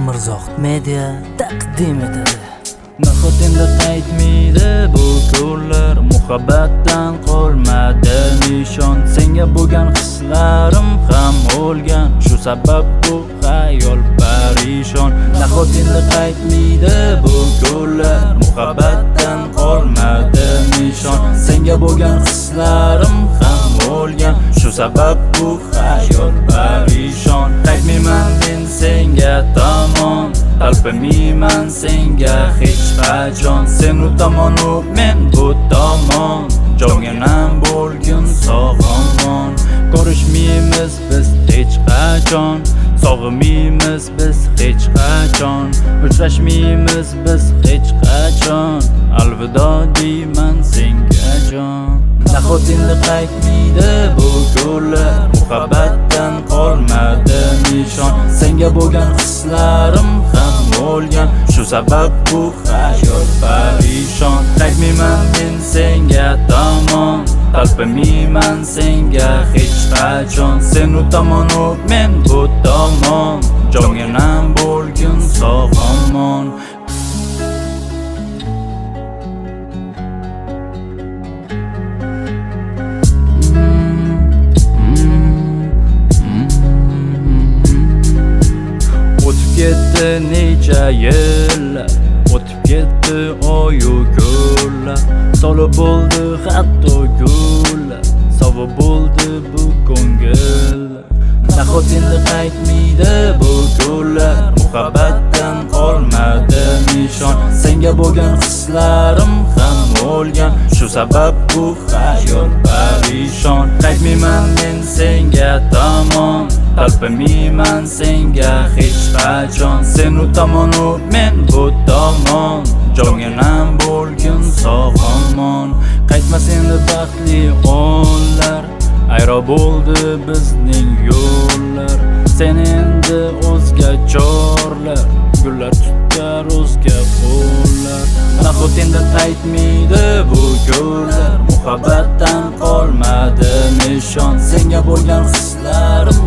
Mirzohid Media taqdim etadi. Nahot endi qaytmaydi bu kunlar, muhabbatdan qolmadi nishon. Senga bo'lgan hislarim ham o'lgan, shu sabab bu xayol parishon. Nahot endi qaytmaydi bu kunlar, muhabbatdan qolmadi nishon. Senga bo'lgan hislarim ham o'lgan, shu sabab bu xayol parishon. Qaytmayman men senga tomon, talpinmayman senga hech qachon. Sen u tomon u men bu tomon, jonginam bo'lgin sog'omon. Ko'rishmaymiz biz hech qachon, sog'inmaymiz biz hech qachon, uchrashmaymiz biz hech qachon. Alvido deyman senga jon. Nahot endi qaytmaydi bu kunlar, muhabbatdan qolmadi nishon. Senga bo'lgan hislarim ham o'lgan, shu sabab bu xayol parishon. Qaytmayman men senga tomon, talpinmayman senga hech qachon. Sen u tomon u men bu tomon, jonginam bo'lgin sog'omon. Ketdi necha yillar, o'tib ketdi oyu kunlar, solib bo'ldi hatto gullar, sovi bo'ldi bu ko'ngil. Nahot endi qaytmaydi bu kunlar, muhabbatdan qolmadi nishon. Senga bo'lgan hislarim ham o'lgan, shu sabab bu xayol parishon. Qaytmayman men senga tomon, talpinmayman senga hech qachon. Sen u tomon u men bu tomon, jonginam bo'lgin sog'omon. Qaytmas endi baxtli onlar, ayro bo'ldi bizning yo'llar. Sen endi o'zga chorlar, gullar tutar o'zga qo'llar. Nahot endi qaytmaydi bu kunlar, muhabbatdan qolmadi nishon. Senga bo'lgan hislarim